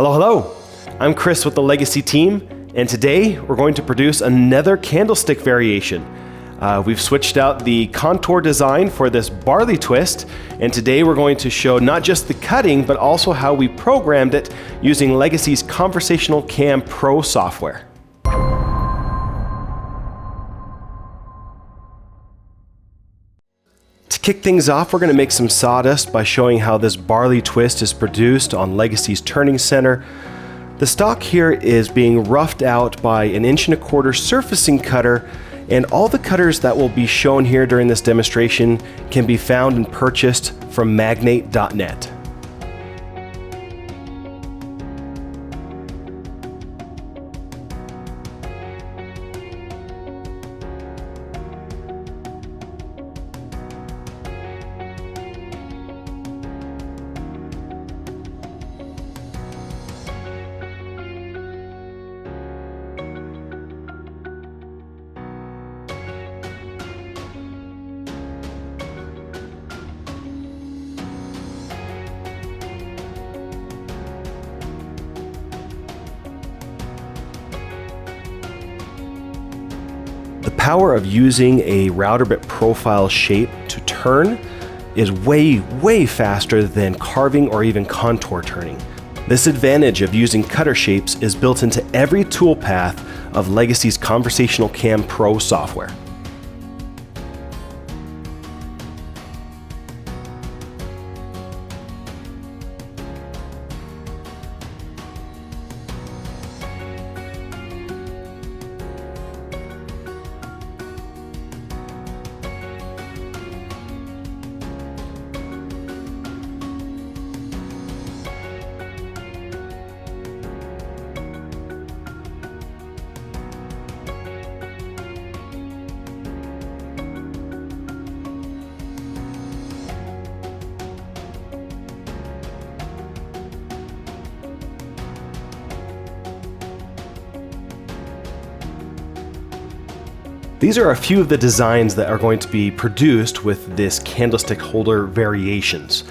Hello. I'm Chris with the Legacy team, and today we're going to produce another candlestick variation. We've switched out the contour design for this Barley twist, and today we're going to show not just the cutting, but also how we programmed it using Legacy's Conversational CAM Pro software. To kick things off, we're going to make some sawdust by showing how this Barley twist is produced on Legacy's turning center. The stock here is being roughed out by an 1.25" surfacing cutter, and all the cutters that will be shown here during this demonstration can be found and purchased from magnate.net. The power of using a router bit profile shape to turn is way faster than carving or even contour turning. This advantage of using cutter shapes is built into every toolpath of Legacy's Conversational CAM Pro software. These are a few of the designs that are going to be produced with this candlestick holder variations.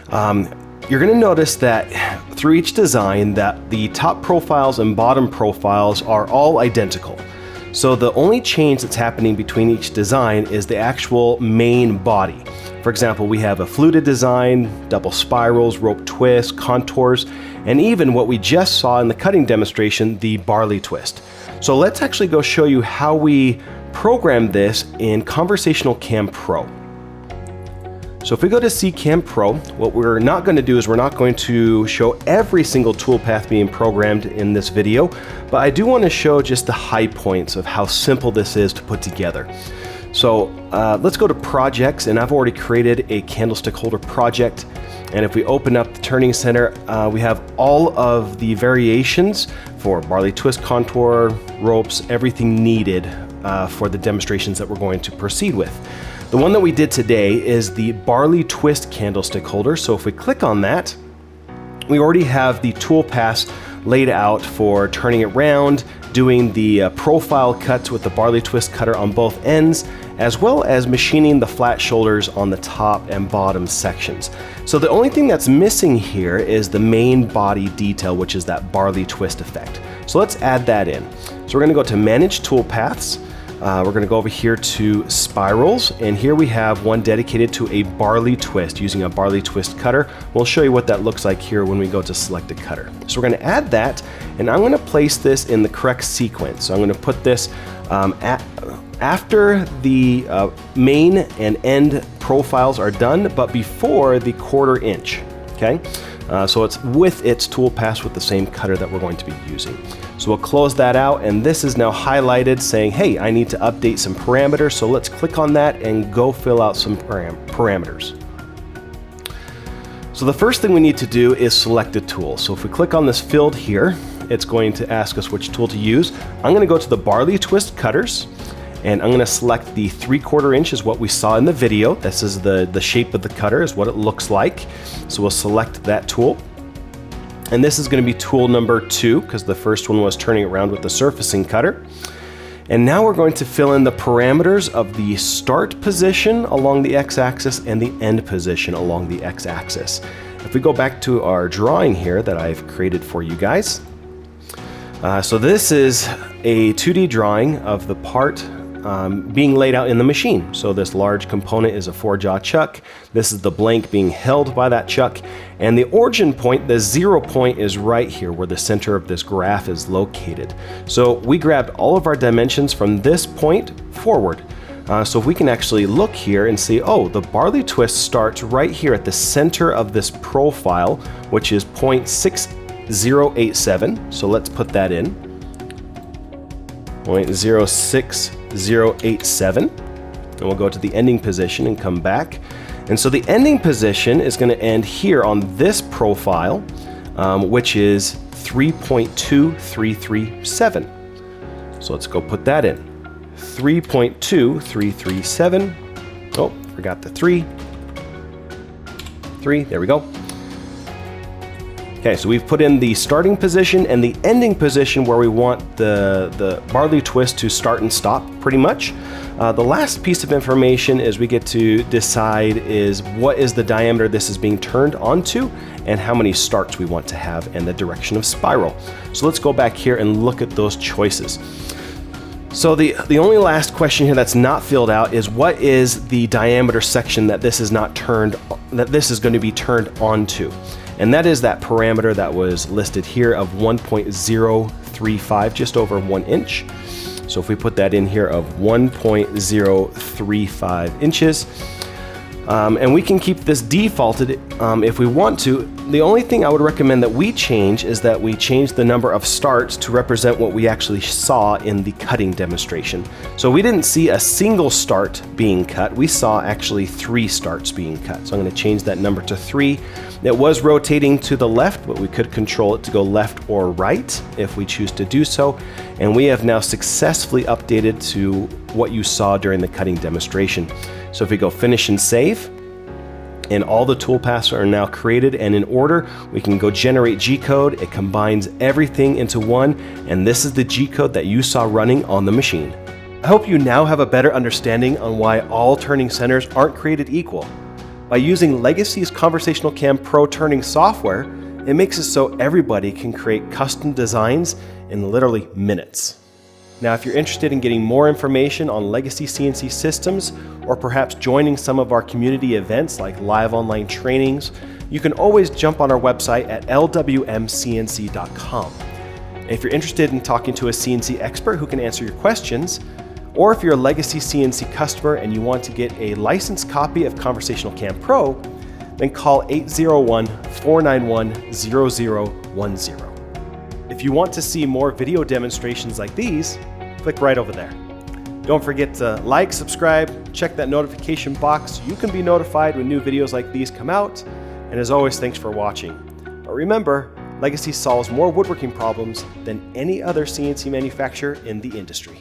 You're going to notice that through each design that the top profiles and bottom profiles are all identical. So the only change that's happening between each design is the actual main body. For example, we have a fluted design, double spirals, rope twists, contours, and even what we just saw in the cutting demonstration, the Barley twist. So let's actually go show you how we program this in Conversational CAM Pro. So if we go to CCAM Pro, what we're not going to do is we're not going to show every single toolpath being programmed in this video, but I do want to show just the high points of how simple this is to put together. So let's go to projects, and I've already created a candlestick holder project. And if we open up the turning center, we have all of the variations for Barley twist, contour, ropes, everything needed for the demonstrations that we're going to proceed with. The one that we did today is the Barley twist candlestick holder. So if we click on that, we already have the tool paths laid out for turning it round, doing the profile cuts with the Barley twist cutter on both ends, as well as machining the flat shoulders on the top and bottom sections. So the only thing that's missing here is the main body detail, which is that Barley twist effect. So let's add that in. So we're going to go to Manage Toolpaths. We're going to go over here to Spirals, and here we have one dedicated to a Barley twist using a Barley twist cutter. We'll show you what that looks like here when we go to Select a Cutter. So we're going to add that, and I'm going to place this in the correct sequence. So I'm going to put this after the main and end profiles are done, but before the 1/4 inch. Okay, so it's with its toolpath with the same cutter that we're going to be using. So we'll close that out, and this is now highlighted saying, hey, I need to update some parameters. So let's click on that and go fill out some parameters. So the first thing we need to do is select a tool. So if we click on this field here, it's going to ask us which tool to use. I'm going to go to the Barley twist cutters, and I'm going to select the 3/4 inch is what we saw in the video. This is the shape of the cutter is what it looks like. So we'll select that tool. And this is going to be tool number 2, because the first one was turning around with the surfacing cutter. And now we're going to fill in the parameters of the start position along the x-axis and the end position along the x-axis. If we go back to our drawing here that I've created for you guys. So this is a 2D drawing of the part being laid out in the machine. So this large component is a 4-jaw chuck. This is the blank being held by that chuck. And the origin point, the 0 point, is right here where the center of this graph is located. So we grabbed all of our dimensions from this point forward. So if we can actually look here and see, oh, the Barley twist starts right here at the center of this profile, which is 0.6087. So let's put that in. 0.06087, and we'll go to the ending position and come back. And so the ending position is going to end here on this profile, which is 3.2337. So let's go put that in. 3.2337. Oh, forgot the 3. There we go. Okay, so we've put in the starting position and the ending position where we want the Barley twist to start and stop, pretty much. The last piece of information is we get to decide is what is the diameter this is being turned onto and how many starts we want to have and the direction of spiral. So let's go back here and look at those choices. So the only last question here that's not filled out is what is the diameter section that this is not turned, that this is going to be turned onto. And that is that parameter that was listed here of 1.035, just over 1 inch. So if we put that in here of 1.035 inches, and we can keep this defaulted if we want to. The only thing I would recommend that we change is that we change the number of starts to represent what we actually saw in the cutting demonstration. So we didn't see a single start being cut. We saw actually 3 starts being cut. So I'm going to change that number to 3. It was rotating to the left, but we could control it to go left or right if we choose to do so. And we have now successfully updated to what you saw during the cutting demonstration. So if we go finish and save, and all the toolpaths are now created and in order, we can go generate G-code. It combines everything into one, and this is the G-code that you saw running on the machine. I hope you now have a better understanding on why all turning centers aren't created equal. By using Legacy's Conversational CAM Pro turning software, it makes it so everybody can create custom designs in literally minutes. Now, if you're interested in getting more information on Legacy CNC systems, or perhaps joining some of our community events like live online trainings, you can always jump on our website at lwmcnc.com. If you're interested in talking to a CNC expert who can answer your questions, or if you're a Legacy CNC customer and you want to get a licensed copy of Conversational CAM Pro, then call 801-491-0010. If you want to see more video demonstrations like these, click right over there. Don't forget to like, subscribe, check that notification box so you can be notified when new videos like these come out. And as always, thanks for watching. But remember, Legacy solves more woodworking problems than any other CNC manufacturer in the industry.